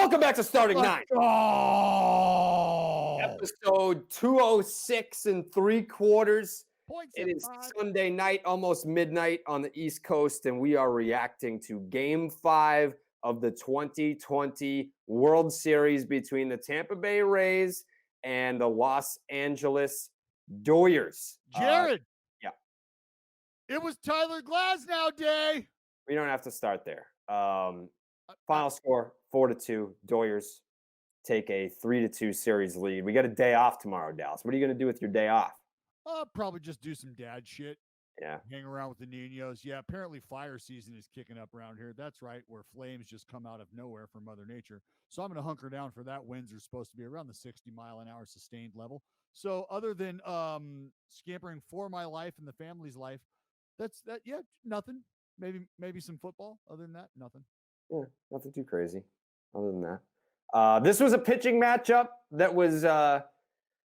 Welcome back to Starting Nine. Let's go. Episode 206 3/4. Points It at is 5. Sunday night, almost midnight on the East Coast, and we are reacting to Game 5 of the 2020 World Series between the Tampa Bay Rays and the Los Angeles Dodgers. Jared. Yeah. It was Tyler Glasnow Day. We don't have to start there. Final score 4-2. Dodgers take a 3-2 series lead. We got a day off tomorrow, Dallas. What are you going to do with your day off? Probably just do some dad shit. Yeah. Hang around with the Ninos. Yeah, apparently fire season is kicking up around here. That's right, where flames just come out of nowhere from Mother Nature. So I'm going to hunker down for that. Winds are supposed to be around the 60-mile-an-hour sustained level. So other than scampering for my life and the family's life, that's that. Yeah, nothing. Maybe some football. Other than that, nothing. Yeah, nothing too crazy other than that. This was a pitching matchup that was, I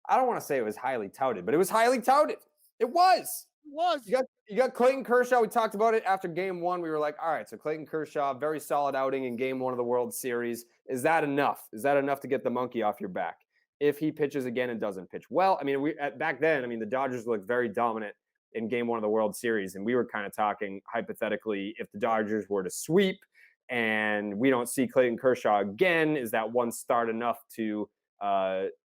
don't want to say it was highly touted, but it was highly touted. It was. It was. You got Clayton Kershaw. We talked about it after Game 1. We were like, all right, so Clayton Kershaw, very solid outing in Game 1 of the World Series. Is that enough? Is that enough to get the monkey off your back? If he pitches again and doesn't pitch well, I mean, back then, the Dodgers looked very dominant in Game 1 of the World Series, and we were kind of talking hypothetically, if the Dodgers were to sweep and we don't see Clayton Kershaw again, is that one start enough to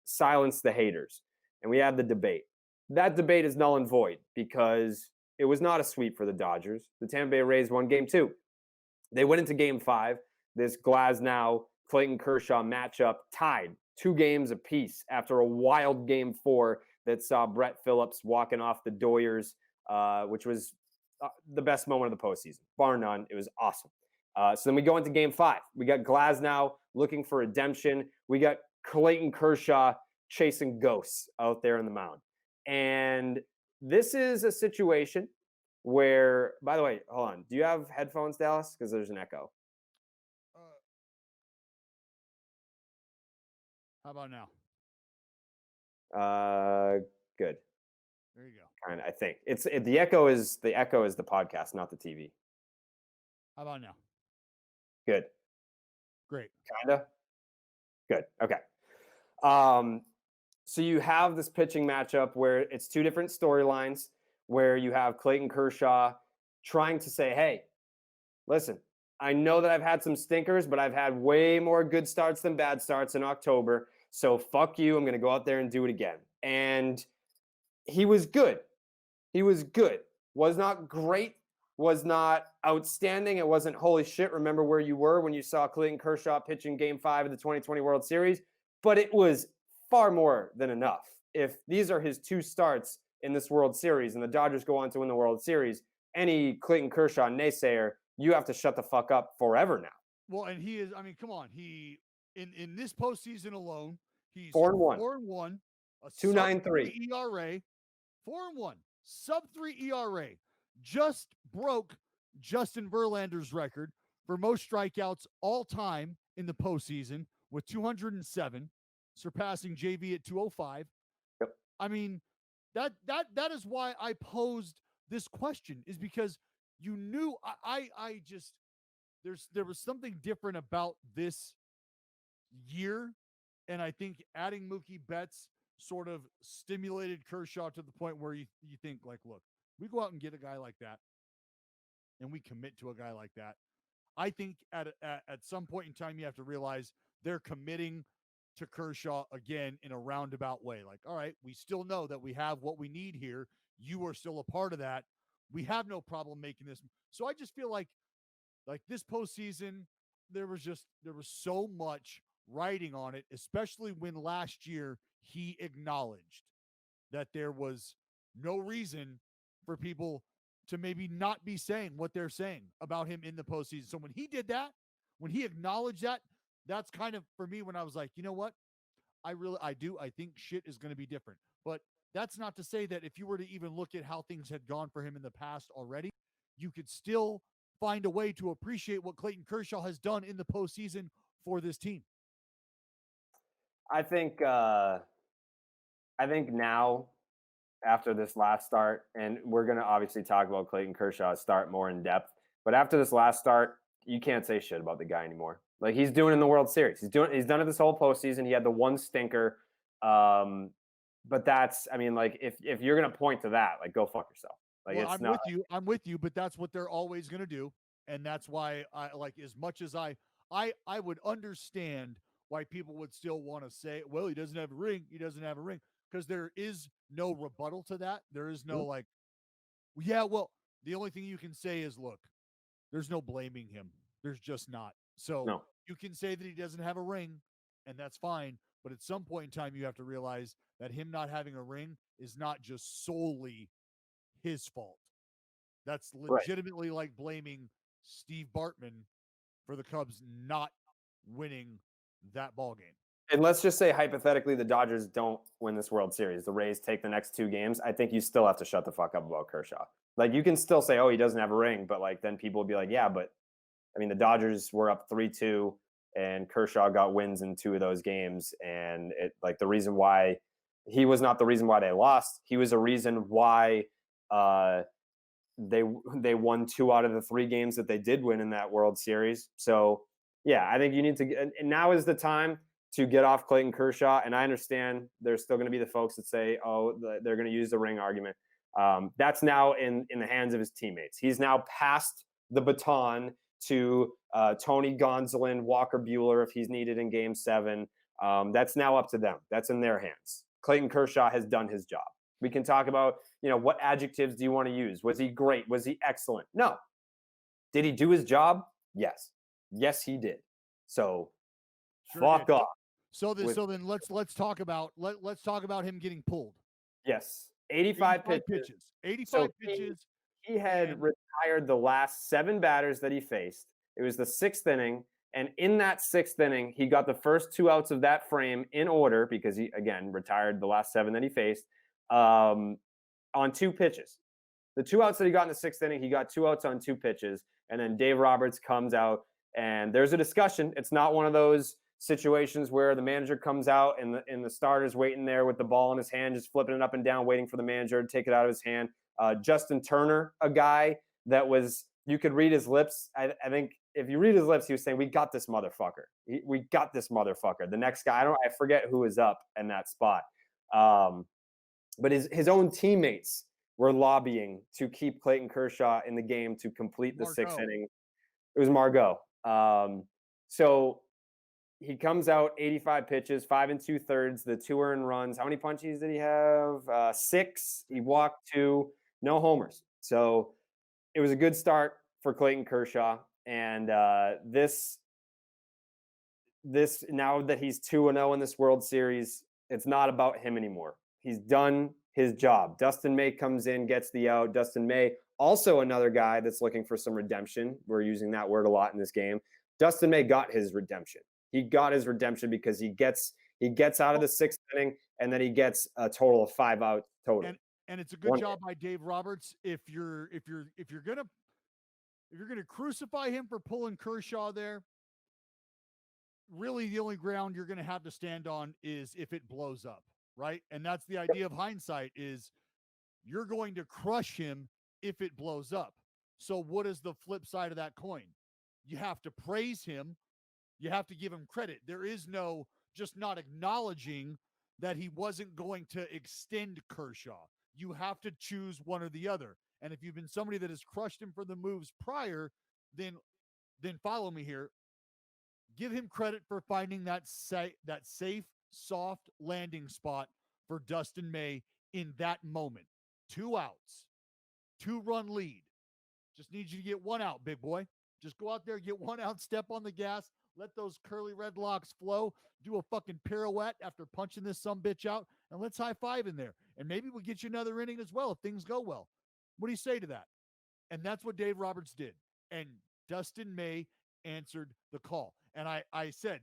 silence the haters? And we had the debate. That debate is null and void because it was not a sweep for the Dodgers. The Tampa Bay Rays won Game 2. They went into Game 5. This Glasnow, Clayton Kershaw matchup tied 2 games apiece after a wild Game 4 that saw Brett Phillips walking off the Dodgers, which was the best moment of the postseason, bar none. It was awesome. So then we go into Game 5. We got Glasnow looking for redemption. We got Clayton Kershaw chasing ghosts out there in the mound. And this is a situation where, by the way, hold on. Do you have headphones, Dallas? Because there's an echo. How about now? Good. There you go. Kind of, I think the echo is the podcast, not the TV. How about now? Good. Great. Kinda. Good. Okay. So you have this pitching matchup where it's 2 different storylines, where you have Clayton Kershaw trying to say, hey, listen, I know that I've had some stinkers, but I've had way more good starts than bad starts in October. So fuck you. I'm going to go out there and do it again. And he was good. He was good. Was not great. Was not outstanding. It wasn't holy shit. Remember where you were when you saw Clayton Kershaw pitching Game 5 of the 2020 World Series. But it was far more than enough. If these are his 2 starts in this World Series and the Dodgers go on to win the World Series, any Clayton Kershaw naysayer, you have to shut the fuck up forever now. Well, and he is, come on. He, in this postseason alone, he's 4-1. 4-1, a 2.93 ERA, 4-1, sub-3 ERA. Just broke Justin Verlander's record for most strikeouts all time in the postseason with 207, surpassing JV at 205. Yep. That is why I posed this question, is because you knew I just there was something different about this year, and I think adding Mookie Betts sort of stimulated Kershaw to the point where you think, like, look, we go out and get a guy like that, and we commit to a guy like that. I think at some point in time, you have to realize they're committing to Kershaw again in a roundabout way. Like, all right, we still know that we have what we need here. You are still a part of that. We have no problem making this. So I just feel like this postseason, there was so much writing on it, especially when last year he acknowledged that there was no reason for people to maybe not be saying what they're saying about him in the postseason. So when he did that, when he acknowledged that, that's kind of, for me, when I was like, you know what? I think shit is going to be different. But that's not to say that if you were to even look at how things had gone for him in the past already, you could still find a way to appreciate what Clayton Kershaw has done in the postseason for this team. I think now, after this last start, and we're going to obviously talk about Clayton Kershaw's start more in depth, but after this last start, you can't say shit about the guy anymore. Like he's doing in the World Series. He's done it this whole postseason. He had the one stinker. Um, but that's I mean, like if you're gonna point to that, like go fuck yourself. Like Well, it's not I'm with you, but that's what they're always going to do, and that's why I like as much as I would understand why people would still want to say, well, he doesn't have a ring, he doesn't have a ring, because there is no rebuttal to that. There is no Mhm. like, yeah, well, the only thing you can say is, look, there's no blaming him. There's just not. So No. you can say that he doesn't have a ring, and that's fine. But at some point in time, you have to realize that him not having a ring is not just solely his fault. That's Right. legitimately like blaming Steve Bartman for the Cubs not winning that ball game. And let's just say hypothetically the Dodgers don't win this World Series. The Rays take the next two games. I think you still have to shut the fuck up about Kershaw. Like you can still say, oh, he doesn't have a ring, but like then people will be like, yeah, but I mean the Dodgers were up 3-2 and Kershaw got wins in two of those games. And it like the reason why he was not the reason why they lost. He was a reason why uh they they won two out of the three games that they did win in that World Series. So yeah, I think you need to. And now is the time to get off Clayton Kershaw. And I understand there's still going to be the folks that say, oh, they're going to use the ring argument. That's now in the hands of his teammates. He's now passed the baton to Tony Gonsolin, Walker Bueller if he's needed in Game 7. That's now up to them. That's in their hands. Clayton Kershaw has done his job. We can talk about, what adjectives do you want to use? Was he great? Was he excellent? No. Did he do his job? Yes. Yes, he did. So Sure fuck did. off. So then let's talk about let's talk about him getting pulled. Yes. 85 pitches. 85 So pitches, he had and retired the last 7 batters that he faced. It was the 6th inning. And in that 6th inning, he got the first 2 outs of that frame in order because he, again, retired the last 7 that he faced on 2 pitches. The 2 outs that he got in the 6th inning, he got 2 outs on 2 pitches. And then Dave Roberts comes out and there's a discussion. It's not one of those situations where the manager comes out and the starter's waiting there with the ball in his hand, just flipping it up and down, waiting for the manager to take it out of his hand. Justin Turner, a guy that was, you could read his lips. I think if you read his lips, he was saying, "We got this motherfucker. We got this motherfucker." The next guy, I forget who was up in that spot, but his own teammates were lobbying to keep Clayton Kershaw in the game to complete the 6th Margot. inning. It was Margot. So he comes out 85 pitches, 5 2/3, the 2 earned runs. How many punchies did he have? 6. He walked 2, no homers. So it was a good start for Clayton Kershaw. And this now that he's 2-0 in this World Series, it's not about him anymore. He's done his job. Dustin May comes in, gets the out. Dustin May, also another guy that's looking for some redemption. We're using that word a lot in this game. Dustin May got his redemption. He got his redemption because he gets out of the 6th inning and then he gets a total of 5 out total. And it's a good job by Dave Roberts. If you're gonna crucify him for pulling Kershaw there, really the only ground you're gonna have to stand on is if it blows up, right? And that's the idea of hindsight is you're going to crush him if it blows up. So what is the flip side of that coin? You have to praise him. You have to give him credit. There is no just not acknowledging that he wasn't going to extend Kershaw. You have to choose one or the other. And if you've been somebody that has crushed him for the moves prior, then follow me here. Give him credit for finding that safe, soft landing spot for Dustin May in that moment. 2 outs, 2-run lead. Just need you to get 1 out, big boy. Just go out there, get 1 out, step on the gas, let those curly red locks flow, do a fucking pirouette after punching this sumbitch out, and let's high five in there. And maybe we'll get you another inning as well if things go well. What do you say to that? And that's what Dave Roberts did. And Dustin May answered the call. And I said,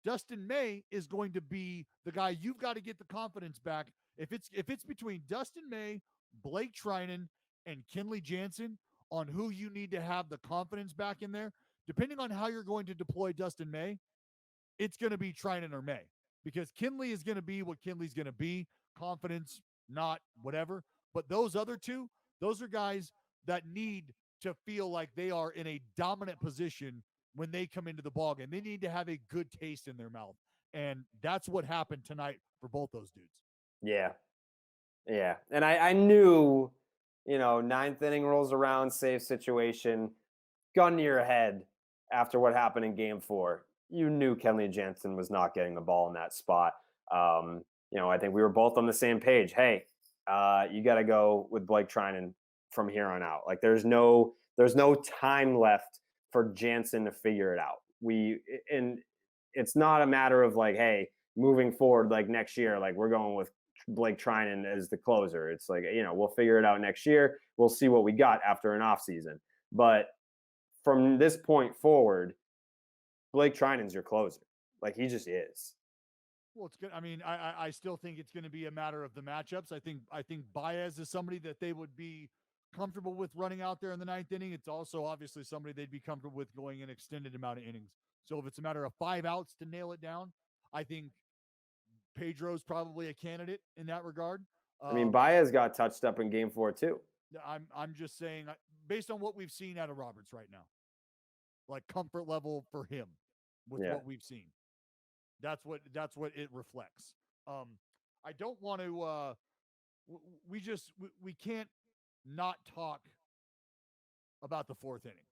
Dustin May is going to be the guy you've got to get the confidence back. If it's between Dustin May, Blake Trinan, and Kenley Jansen on who you need to have the confidence back in there, depending on how you're going to deploy Dustin May, it's going to be Trinan or May because Kenley is going to be what Kenley's going to be. Confidence, not whatever. But those other two, those are guys that need to feel like they are in a dominant position when they come into the ballgame. They need to have a good taste in their mouth. And that's what happened tonight for both those dudes. Yeah. Yeah. And I knew, ninth inning rolls around, safe situation, gun to your head after what happened in game 4. You knew Kenley Jansen was not getting the ball in that spot. I think we were both on the same page. Hey, you got to go with Blake Trinan from here on out. Like there's no time left for Jansen to figure it out. And it's not a matter of like, hey, moving forward, like next year, like we're going with Blake Trinan as the closer. It's like, we'll figure it out next year. We'll see what we got after an off season. But from this point forward, Blake Trinan's your closer. Like he just is. Well, it's good. I mean, I still think it's going to be a matter of the matchups. I think Baez is somebody that they would be comfortable with running out there in the ninth inning. It's also obviously somebody they'd be comfortable with going an extended amount of innings. So if it's a matter of 5 outs to nail it down, I think Pedro's probably a candidate in that regard. I mean, Baez got touched up in game 4 too. I'm just saying, based on what we've seen out of Roberts right now, like comfort level for him with what we've seen. That's what it reflects. I don't want to. We can't not talk about the 4th inning.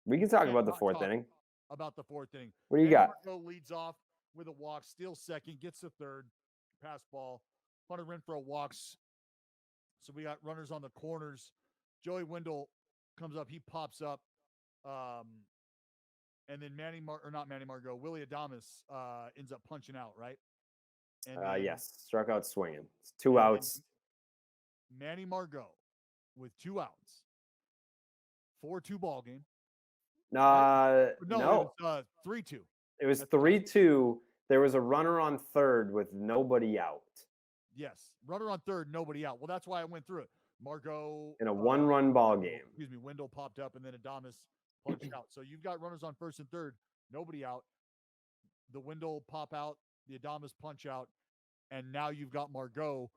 We can talk about the 4th inning. About the 4th inning. What do you got? Margot leads off with a walk, steals second, gets to third, pass ball. Hunter in for a walk. So we got runners on the corners. Joey Wendell comes up. He pops up. And then Willie Adames ends up punching out, right? And yes, struck out swinging. It's 2 outs. Manny Margot with 2 outs. 4-2 ball game. No. It was 3-2. It was 3-2. There was a runner on third with nobody out. Yes, runner on third, nobody out. Well, that's why I went through it. Margot in a 1-run ball game. Wendell popped up, and then Adames punched out. So you've got runners on first and third, nobody out. The Wendell pop out, the Adames punch out, and now you've got Margot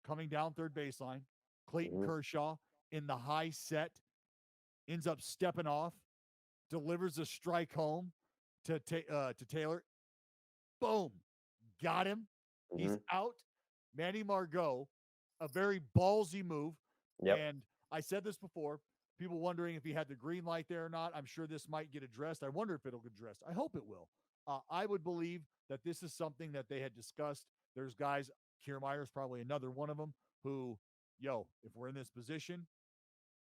coming down third baseline. Clayton Kershaw in the high set ends up stepping off, delivers a strike home to Taylor. Boom, got him. He's out. Manny Margot, a very ballsy move. Yep. And I said this before, people wondering if he had the green light there or not. I'm sure this might get addressed. I wonder if it'll get addressed. I hope it will. I would believe that this is something that they had discussed. There's guys, Kiermaier's probably another one of them, who, if we're in this position,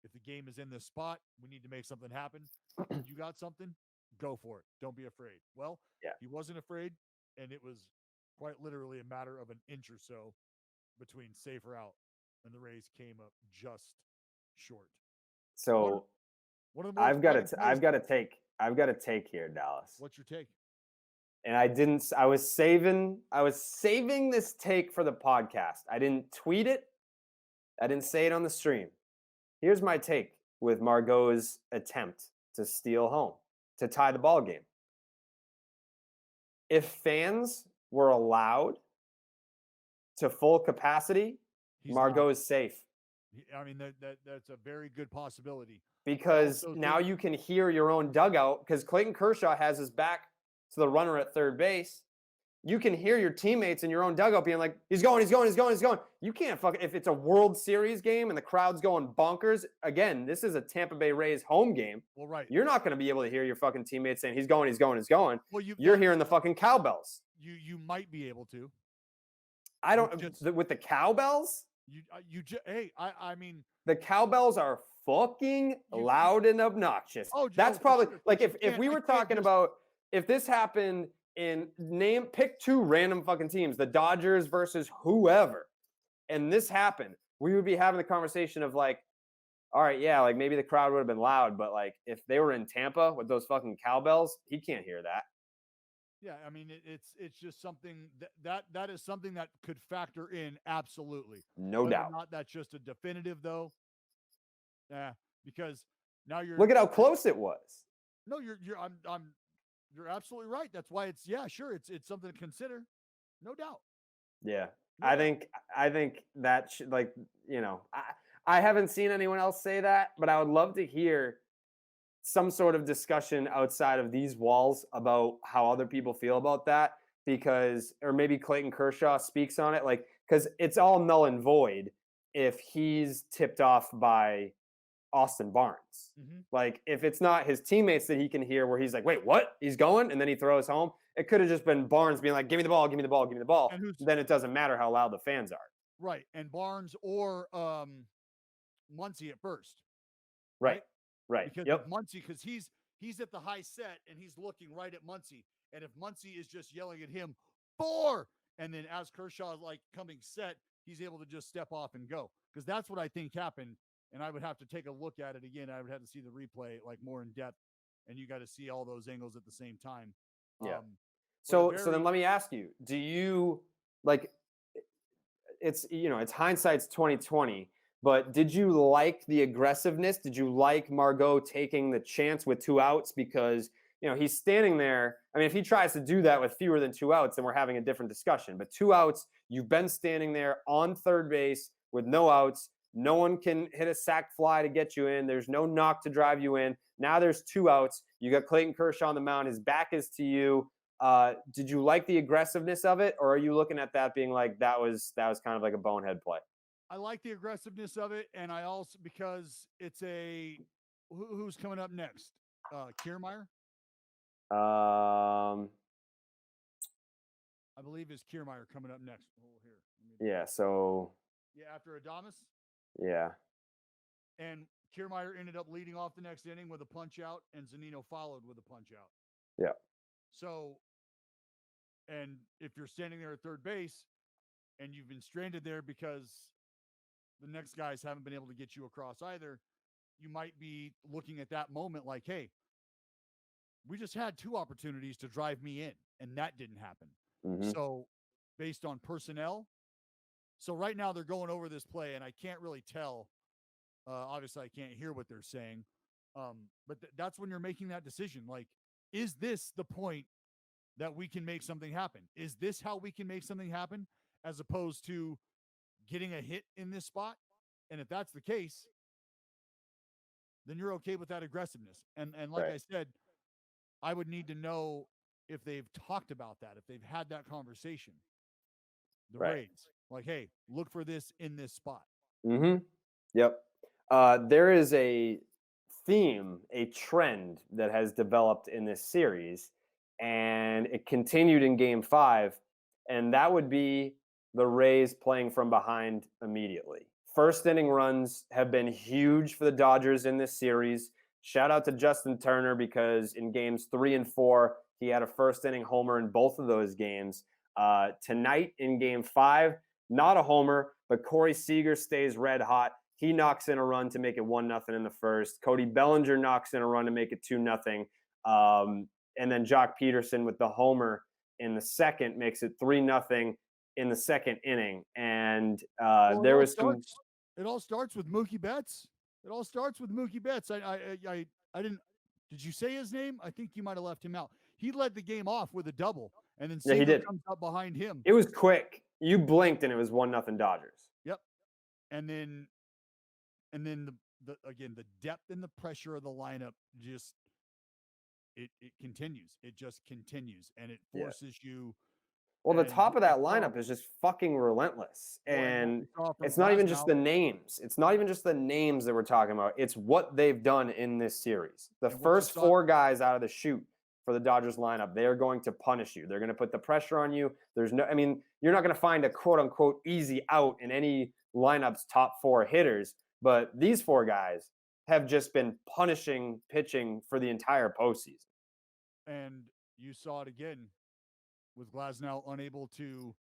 if the game is in this spot, we need to make something happen. You got something? Go for it. Don't be afraid. Well, he wasn't afraid, and it was quite literally a matter of an inch or so between safe or out, and the Rays came up just short. So I've got a take here, Dallas. What's your take? And I was saving this take for the podcast. I didn't tweet it. I didn't say it on the stream. Here's my take with Margot's attempt to steal home, to tie the ball game. If fans were allowed to full capacity, Margot is safe. I mean, that's a very good possibility. Because now you can hear your own dugout, because Clayton Kershaw has his back to the runner at third base. You can hear your teammates in your own dugout being like, he's going. You can't if it's a World Series game and the crowd's going bonkers. Again, this is a Tampa Bay Rays home game. Well, right. You're not going to be able to hear your fucking teammates saying, he's going. Well, you're hearing the fucking cowbells. You might be able to. I don't, with the cowbells? I mean. The cowbells are fucking loud and obnoxious. That's probably, like, if we were talking about, if this happened pick 2 random fucking teams, the Dodgers versus whoever, and this happened, we would be having the conversation of like, all right, yeah, like maybe the crowd would have been loud, but like if they were in Tampa with those fucking cowbells, he can't hear that. Yeah, I mean it's just something that is something that could factor in, absolutely. No doubt. Not that's just a definitive though. Yeah, because now you're look at how close it was. No, you're absolutely right. That's why it's it's something to consider, no doubt. Yeah, I think that I haven't seen anyone else say that, but I would love to hear some sort of discussion outside of these walls about how other people feel about that, because, or maybe Clayton Kershaw speaks on it, like, because it's all null and void if he's tipped off by Austin Barnes. Mhm. Like, if it's not his teammates that he can hear where he's like, wait, what? He's going? And then he throws home. It could have just been Barnes being like, give me the ball, give me the ball, give me the ball. And who's Then it doesn't matter how loud the fans are. right, and Barnes or Muncy at first, Right. right? Right. Because if Yep. Muncy, because he's at the high set and he's looking right at Muncy, and if Muncy is just yelling at him 4, and then as Kershaw is like coming set, he's able to just step off and go, because that's what I think happened. And I would have to take a look at it again. I would have to see the replay like more in depth, and you got to see all those angles at the same time. Yeah. But a So then very let me ask you, do you like, it's, it's hindsight's 2020, but did you like the aggressiveness? Did you like Margot taking the chance with 2 outs? Because, he's standing there. I mean, if he tries to do that with fewer than 2 outs, then we're having a different discussion. But 2 outs, you've been standing there on third base with no outs. No one can hit a sac fly to get you in. There's no knock to drive you in. Now there's 2 outs. You got Clayton Kershaw on the mound. His back is to you. Did you like the aggressiveness of it, or are you looking at that being like that was kind of like a bonehead play? I like the aggressiveness of it, and I also, because it's a who's coming up next? Kiermaier, Um, I believe, is Kiermaier coming up next. Oh, here, yeah. So yeah, after Adamas, yeah, and Kiermaier ended up leading off the next inning with a punch out, and Zanino followed with a punch out. yeah, So, and if you're standing there at third base and you've been stranded there because the next guys haven't been able to get you across either, you might be looking at that moment like, hey, we just had 2 opportunities to drive me in, and that didn't happen. mm-hmm, So, based on personnel, so right now they're going over this play, and I can't really tell. Obviously, I can't hear what they're saying, but that's when you're making that decision. Like, is this the point that we can make something happen? Is this how we can make something happen, as opposed to getting a hit in this spot? And if that's the case, then you're okay with that aggressiveness. And like right, I said, I would need to know if they've talked about that, if they've had that conversation. The right. Rays, like, hey, look for this in this spot. Mm-hmm. Yep. There is a theme, a trend that has developed in this series, and it continued in Game 5, and that would be the Rays playing from behind immediately. First inning runs have been huge for the Dodgers in this series. Shout out to Justin Turner, because in games 3 and 4, he had a first inning homer in both of those games. Tonight in Game 5, not a homer, but Corey Seager stays red hot. He knocks in a run to make it 1-0 in the first. Cody Bellinger knocks in a run to make it 2-0. And then Jock Peterson with the homer in the second makes it 3-0 in the second inning. And Well, there was some. it all starts with Mookie Betts. It all starts with Mookie Betts. I didn't. Did you say his name? I think you might have left him out. He led the game off with a double, and then Yeah, he Seager did. comes up behind him. It was quick. You blinked and it was 1-0 Dodgers. Yep. And then the again, the depth and the pressure of the lineup just it continues. It just continues, and it Yeah. forces you. Well, the And top of we that saw, lineup is just fucking relentless. well, and what And we saw from it's not even just Glasnow, the names. It's not even just the names that we're talking about. It's what they've done in this series. The and what you first saw. 4 guys out of the chute for the Dodgers lineup, they are going to punish you. They're going to put the pressure on you. I mean, you're not going to find a quote unquote easy out in any lineup's top 4 hitters, but these 4 guys have just been punishing pitching for the entire postseason. And you saw it again with Glasnow unable to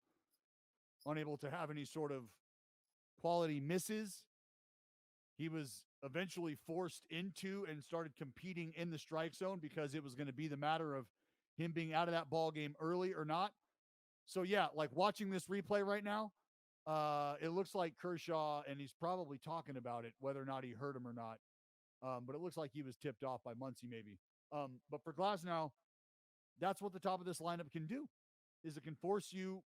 have any sort of quality misses. He was eventually forced into and started competing in the strike zone because it was going to be the matter of him being out of that ball game early or not. So yeah, like watching this replay right now, it looks like Kershaw, and he's probably talking about it, whether or not he hurt him or not. But it looks like he was tipped off by Muncy maybe. But for Glasnow, that's what the top of this lineup can do, is it can force you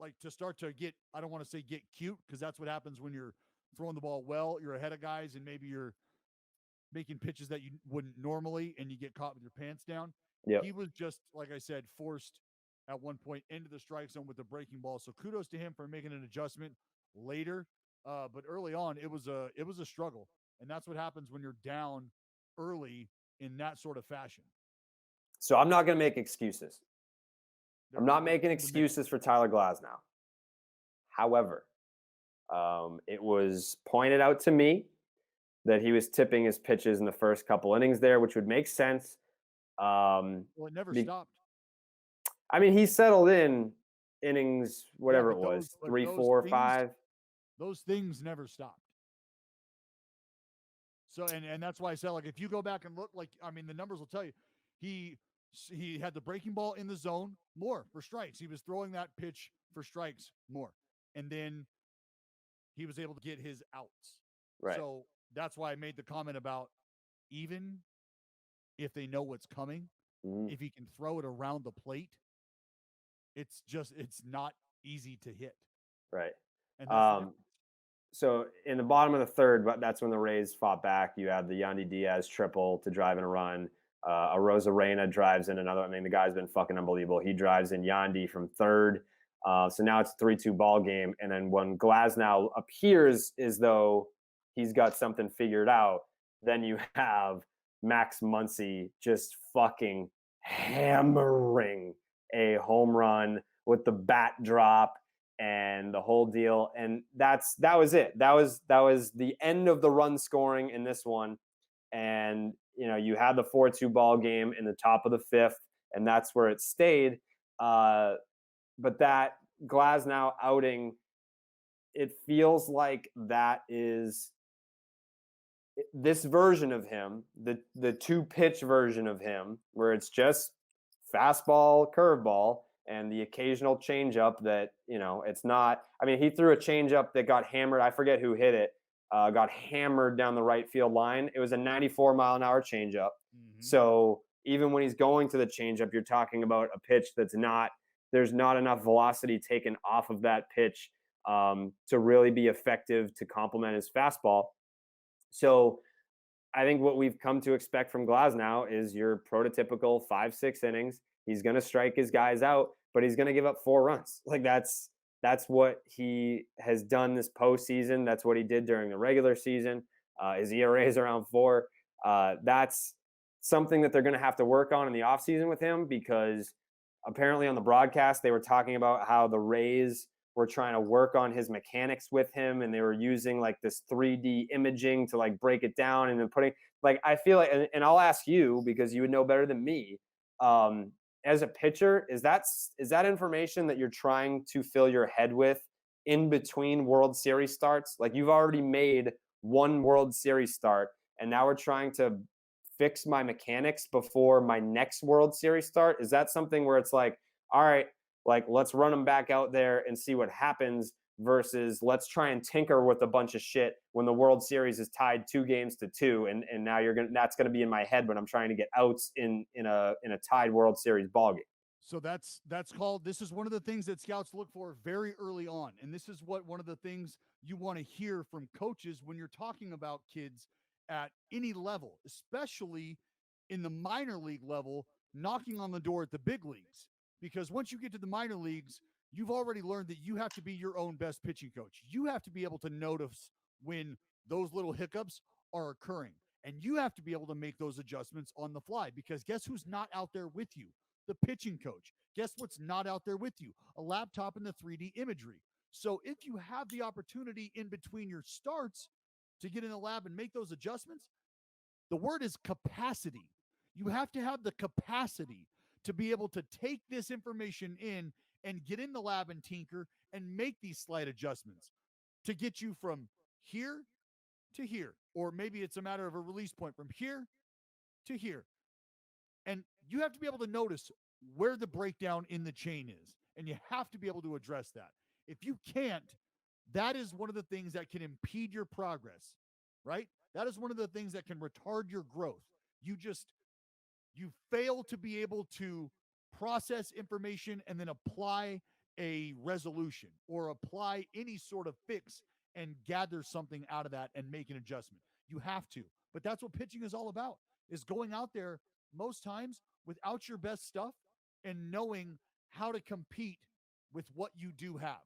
like to start to get, I don't want to say get cute, because that's what happens when you're throwing the ball well, you're ahead of guys, and maybe making pitches that you wouldn't normally, and you get caught with your pants down. Yep. He was just, like I said, forced at one point into the strike zone with the breaking ball. So kudos to him for making an adjustment later. But early on, it was a struggle, and that's what happens when you're down early in that sort of fashion. So I'm not going to make excuses. I'm not making They're mixed. excuses for Tyler Glasnow. However, it was pointed out to me that he was tipping his pitches in the first couple innings there, which would make sense. Well, it never Be- stopped. I mean, he settled in innings, whatever it but was, but 3, those 4, things, 5. those things never stopped. So and that's why I said, like, if you go back and look, like, I mean, the numbers will tell you he he had the breaking ball in the zone more for strikes. He was throwing that pitch for strikes more, and then he was able to get his outs. Right. So that's why I made the comment about, even if they know what's coming, Mhm. if he can throw it around the plate, it's not easy to hit, Right. and that's the Um, difference. so in the bottom of the third, but that's when the Rays fought back. You had the Yandy Diaz triple to drive in a run. A Rosa Reyna drives in another. I mean, the guy's been fucking unbelievable. He drives in Yandy from third. So now it's a 3-2 ball game. And then when Glasnow appears as though he's got something figured out, then you have Max Muncy just fucking hammering a home run with the bat drop and the whole deal. And that was it. That was the end of the run scoring in this one. And you had the 4-2 ball game in the top of the fifth, and that's where it stayed. But that Glasnow outing, it feels like that is this version of him, the 2-pitch version of him, where it's just fastball, curveball, and the occasional changeup that, it's not. I mean, he threw a changeup that got hammered. I forget who hit it. Got hammered down the right field line. It was a 94-mile-an-hour changeup. Mm-hmm. So even when he's going to the changeup, you're talking about a pitch there's not enough velocity taken off of that pitch to really be effective to complement his fastball. So I think what we've come to expect from Glasnow is your prototypical 5-6 innings. He's going to strike his guys out, but he's going to give up 4 runs. Like that's what he has done this postseason. That's what he did during the regular season. His ERA is around 4. That's something that they're going to have to work on in the offseason with him, because apparently on the broadcast they were talking about how the Rays were trying to work on his mechanics with him, and they were using like this 3D imaging to like break it down, and then putting, like, I feel like, and I'll ask you because you would know better than me, as a pitcher, is that information that you're trying to fill your head with in between World Series starts? Like, you've already made one World Series start, and now we're trying to fix my mechanics before my next World Series start. Is that something where it's like, all right, like, let's run them back out there and see what happens, versus let's try and tinker with a bunch of shit when the World Series is tied 2-2, and now that's gonna be in my head when I'm trying to get outs in a tied World Series ball game. So that's called, this is one of the things that scouts look for very early on. And this is what one of the things you want to hear from coaches when you're talking about kids at any level, especially in the minor league level, knocking on the door at the big leagues. Because once you get to the minor leagues, you've already learned that you have to be your own best pitching coach. You have to be able to notice when those little hiccups are occurring. And you have to be able to make those adjustments on the fly, because guess who's not out there with you? The pitching coach. Guess what's not out there with you? A laptop and the 3D imagery. So if you have the opportunity in between your starts to get in the lab and make those adjustments, the word is capacity. You have to have the capacity to be able to take this information in and get in the lab and tinker and make these slight adjustments to get you from here to here. Or maybe it's a matter of a release point from here to here. And you have to be able to notice where the breakdown in the chain is. And you have to be able to address that. If you can't, that is one of the things that can impede your progress, right? That is one of the things that can retard your growth. You fail to be able to process information and then apply a resolution or apply any sort of fix and gather something out of that and make an adjustment. You have to. But that's what pitching is all about, is going out there most times without your best stuff and knowing how to compete with what you do have.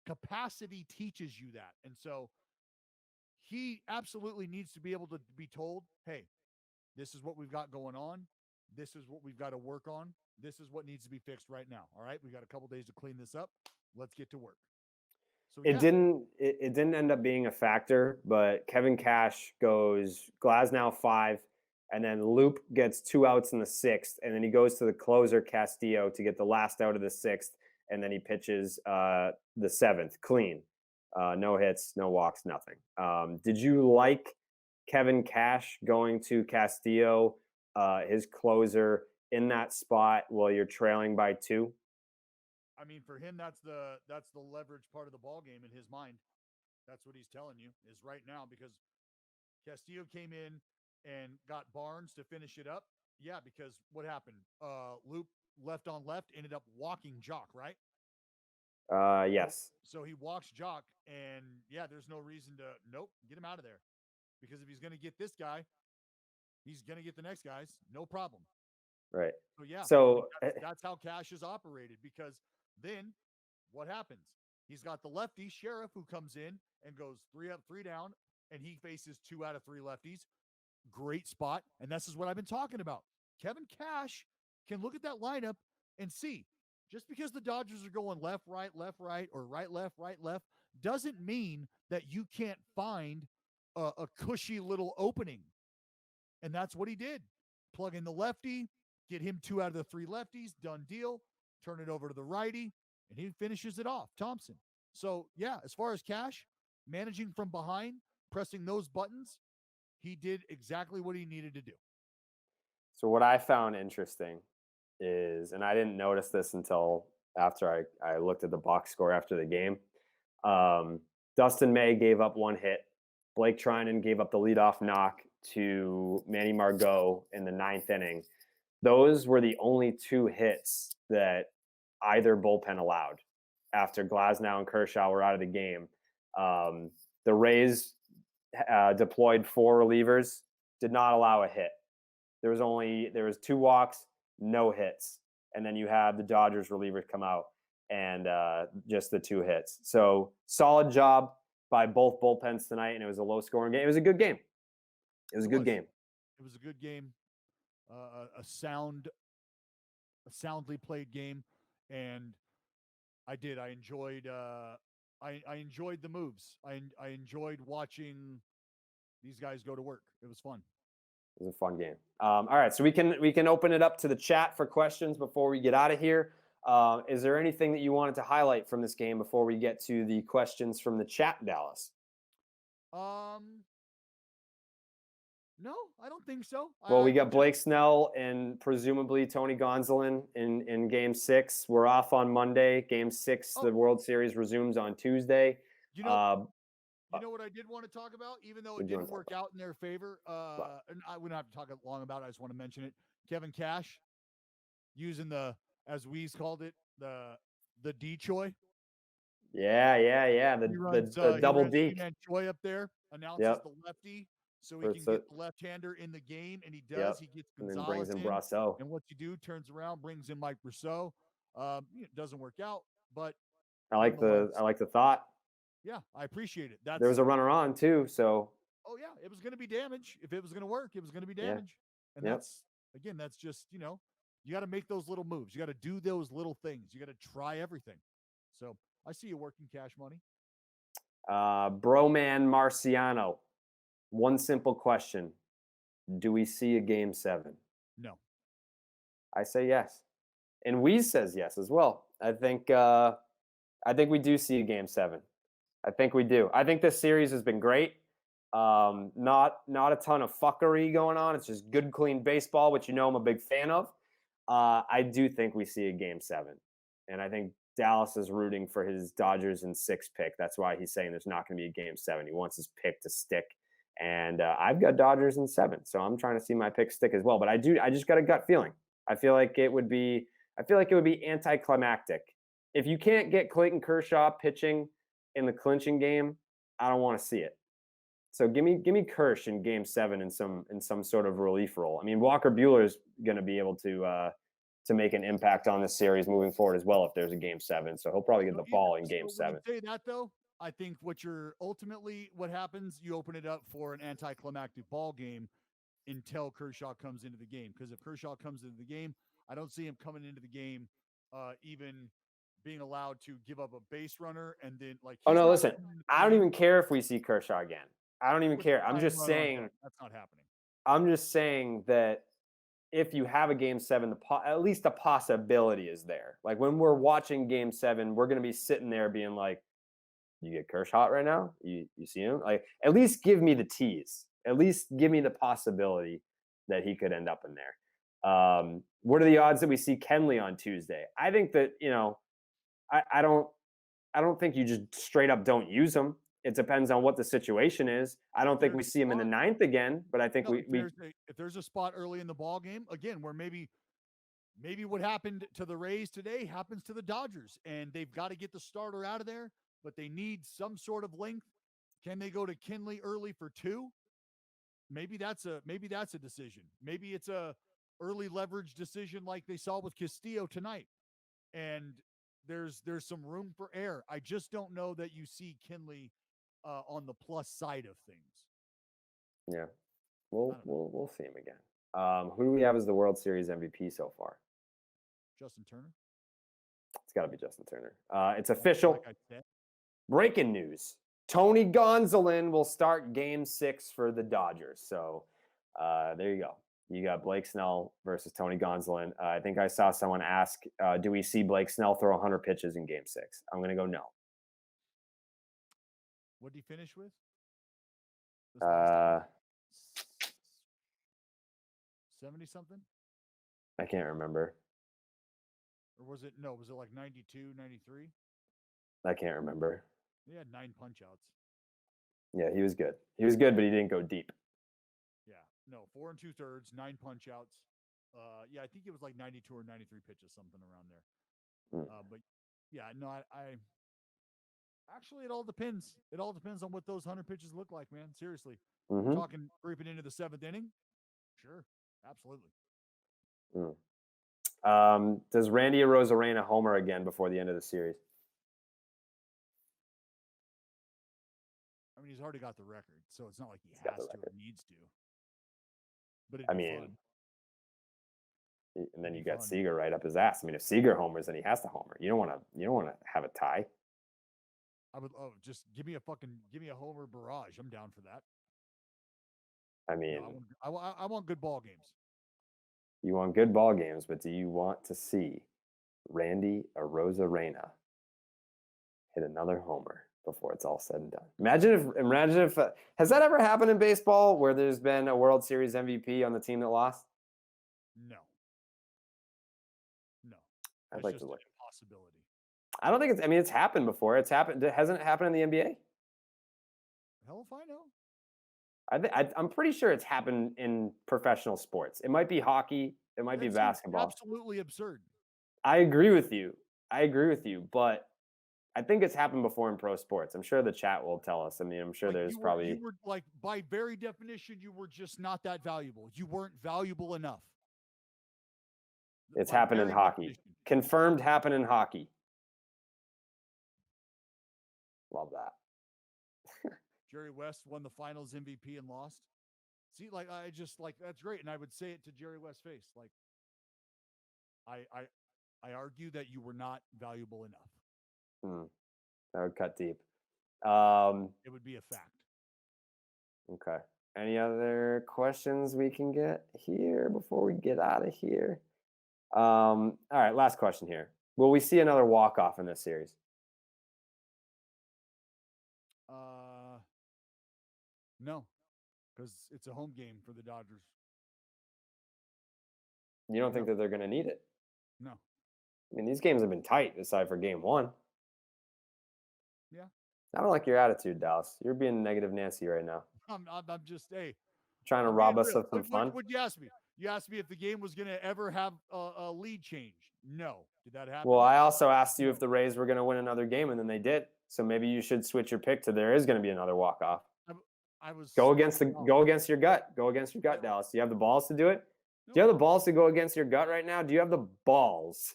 Capacity teaches you that. And so he absolutely needs to be able to be told, hey, this is what we've got going on. This is what we've got to work on. This is what needs to be fixed right now. All right. We got a couple days to clean this up. Let's get to work. So It yeah, didn't end up being a factor, but Kevin Cash goes Glasnow 5, and then Loop gets 2 outs in the 6th, and then he goes to the closer Castillo to get the last out of the 6th, and then he pitches the 7th clean. No hits, no walks, nothing. Did you like Kevin Cash going to Castillo, his closer, in that spot while you're trailing by 2? I mean, for him, that's the leverage part of the ball game in his mind. That's what he's telling you is right now, because Castillo came in and got Barnes to finish it up. Yeah, because what happened? Loop left on left ended up walking Jock, right? Yes. So he walks Jock, and yeah, there's no reason to get him out of there, because if he's going to get this guy, he's going to get the next guys, no problem. Right. So yeah, So that's how Cash is operated, because then what happens? He's got the lefty Sheriff who comes in and goes 3 up, 3 down, and he faces 2 out of 3 lefties. Great spot. And this is what I've been talking about. Kevin Cash can look at that lineup and see, just because the Dodgers are going left, right, or right, left, doesn't mean that you can't find a cushy little opening. And that's what he did. Plug in the lefty, get him 2 out of the 3 lefties, done deal, turn it over to the righty, and he finishes it off, Thompson. So, yeah, as far as Cash, managing from behind, pressing those buttons, he did exactly what he needed to do. So what I found interesting is, and I didn't notice this until after I looked at the box score after the game. Dustin May gave up 1 hit. Blake Trinan gave up the leadoff knock to Manny Margot in the 9th inning. Those were the only 2 hits that either bullpen allowed after Glasnow and Kershaw were out of the game. The Rays deployed 4 relievers, did not allow a hit. There was 2 walks, no hits, and then you have the Dodgers relievers come out and just the 2 hits. So solid job by both bullpens tonight, and it was a low-scoring game. It was a good game. It was a good game. It was a good game, a soundly played game, and I enjoyed. I enjoyed the moves. I enjoyed watching these guys go to work. It was fun. It was a fun game. All right, so we can open it up to the chat for questions before we get out of here. Is there anything that you wanted to highlight from this game before we get to the questions from the chat, Dallas? No, I don't think so. Well, we got Blake Snell and presumably Tony Gonsolin in Game 6. We're off on Monday. Game 6, the World Series resumes on Tuesday. You know what I did want to talk about, even though it didn't work out in their favor. And we don't have to talk long about it. I just want to mention it. Kevin Cash using as Weez called it, the D-Choi. Yeah. The double D. Choi up there announces the lefty, so he can get the left-hander in the game, and he does. Yep. He gets and Gonzalez then brings in in, Brasso. and what you do, turns around, brings in Mike Brasso. It doesn't work out, but I like the thought. Yeah, I appreciate it. There was a runner on too, so. Oh yeah, it was going to be damage. If it was going to work, it was going to be damage. And that's just, you got to make those little moves. You got to do those little things. You got to try everything. So I see you working, Cash Money. Broman Marciano. One simple question. Do we see a Game 7? No. I say yes. And Weez says yes as well. I think we do see a Game 7. I think we do. I think this series has been great. Not a ton of fuckery going on. It's just good, clean baseball, which I'm a big fan of. I do think we see a Game 7. And I think Dallas is rooting for his Dodgers in 6 pick. That's why he's saying there's not going to be a Game 7. He wants his pick to stick. And I've got Dodgers in 7. So I'm trying to see my pick stick as well. But I just got a gut feeling. I feel like it would be anticlimactic. If you can't get Clayton Kershaw pitching in the clinching game, I don't want to see it. So give me Kirsch in Game 7 in some sort of relief role. I mean, Walker Bueller is going to be able to make an impact on this series moving forward as well if there's a Game 7. So he'll probably get So the either, ball in Game so when you 7. say that though, I think what happens, you open it up for an anticlimactic ball game until Kershaw comes into the game. Because if Kershaw comes into the game, I don't see him coming into the game even being allowed to give up a base runner, and then like Oh he's no, not listen, coming into the I don't game even care if we see Kershaw again. I don't even with a care. I'm tying just run on deck. saying. That's not happening. I'm just saying that if you have a Game 7, at least a possibility is there. Like when we're watching Game 7, we're going to be sitting there being like, "You get Kersh hot right now? You see him? Like at least give me the tease. At least give me the possibility that he could end up in there." What are the odds that we see Kenley on Tuesday? I think that I don't think you just straight up don't use him. It depends on what the situation is. I If don't think we there's a see him in the spot, ninth again, but I think no, we if there's a spot early in the ball game again where maybe what happened to the Rays today happens to the Dodgers, and they've got to get the starter out of there, but they need some sort of length. Can they go to Kinley early for 2? Maybe that's a decision. Maybe it's a early leverage decision like they saw with Castillo tonight. And there's some room for error. I just don't know that you see Kinley on the plus side of things. yeah, I we'll don't know. we'll we'll see him again. Who do we have as the World Series MVP so far? Justin Turner. It's got to be Justin Turner. It's Like official. I said, Breaking news: Tony Gonsolin will start Game 6 for the Dodgers. So there you go. You got Blake Snell versus Tony Gonsolin. I think I saw someone ask, "Do we see Blake Snell throw 100 pitches in Game 6?" I'm going to go no. what did he finish with this last Uh, time? 70 something? I can't remember. Or was it no, was it like 92, 93? I can't remember. He had 9 punch outs. Yeah, he was good. He was good, but he didn't go deep. Yeah. No, 4 2/3, 9 punch outs. Yeah, I think it was like 92 or 93 pitches, something around there. Mm. But yeah, no, I actually it all depends. It all depends on what those 100 pitches look like, man. Seriously. We're Mm-hmm. talking creeping into the 7th inning? Sure. Absolutely. Mm. Does Randy Arozarena homer again before the end of the series? I mean, he's already got the record, so it's not like he He's got has the to or record. needs to. But it'd I be mean, fun. and then It'd you be got fun. Seager right up his ass. I mean, if Seager homers, then he has to homer. You don't want to have a tie. I would just give me a homer barrage. I'm down for that. I No, mean, I want good ball games. you want good ball games, but do you want to see Randy Arozarena hit another homer before it's all said and done? Imagine if has that ever happened in baseball where there's been a World Series MVP on the team that lost? No. No. I'd That's like to just an look. impossibility. I don't think it's. I mean, it's happened before. It's happened. Hasn't it happened in the NBA? Hell if I know. I'm pretty sure it's happened in professional sports. It might be hockey. It might be That seems basketball. absolutely absurd. I agree with you. But I think it's happened before in pro sports. I'm sure the chat will tell us. I mean, I'm sure Like there's you probably were like by very definition, you were just not that valuable. You weren't valuable enough. it's By happened in very hockey. definition. Confirmed happened in hockey. Love that. Jerry West won the finals MVP and lost. See, like I just like that's great. And I would say it to Jerry West's face. Like I argue that you were not valuable enough. That would cut deep. Um, It would be a fact. okay. Any other questions we can get here before we get out of here? All right, last question here. Will we see another walk-off in this series? No, because it's a home game for the Dodgers. You don't think No. that they're going to need it? No. I mean, these games have been tight aside for game 1. Yeah. I don't like your attitude, Dallas. You're being negative Nancy right now. I'm just hey. Trying to I'm rob being us real. of some fun. What'd you ask me? You asked me if the game was going to ever have a lead change. No. Did that happen? Well, I also asked you No. if the Rays were going to win another game, and then they did. So maybe you should switch your pick to there is going to be another walk-off. I was Go against wrong. go against your gut. Go against your gut, Dallas. Do you have the balls to do it? Do you have the balls to go against your gut right now? Do you have the balls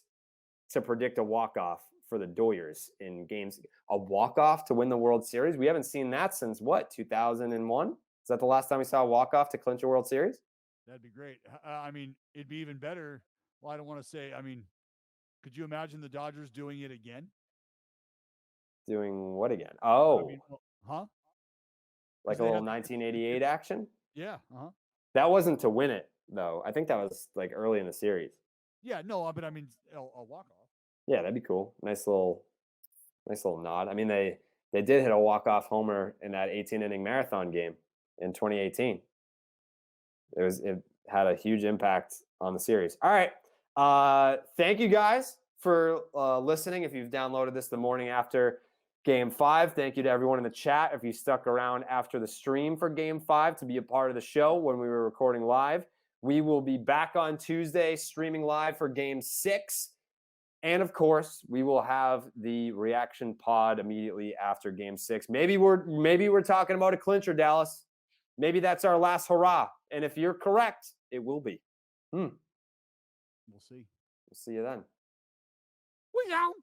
to predict a walk-off for the Doyers in games? A walk-off to win the World Series? We haven't seen that since what, 2001? Is that the last time we saw a walk-off to clinch a World Series? That'd be great. I mean, it'd be even better. Well, I don't want to say. I mean, could you imagine the Dodgers doing it again? Doing what again? I Oh, mean, huh? like Because a they little have 1988 action? yeah, uh-huh. That wasn't to win it, though. I think that was like early in the series. Yeah, no, but I mean, a walk off. Yeah, that'd be cool. Nice little nod. I mean, they did hit a walk-off homer in that 18-inning marathon game in 2018. It had a huge impact on the series. All right. Thank you guys for listening. If you've downloaded this the morning after Game 5, thank you to everyone in the chat. If you stuck around after the stream for Game 5 to be a part of the show when we were recording live, we will be back on Tuesday streaming live for Game 6. And of course, we will have the reaction pod immediately after Game 6. Maybe we're talking about a clincher, Dallas. Maybe that's our last hurrah. And if you're correct, it will be. We'll see. We'll see you then. We out.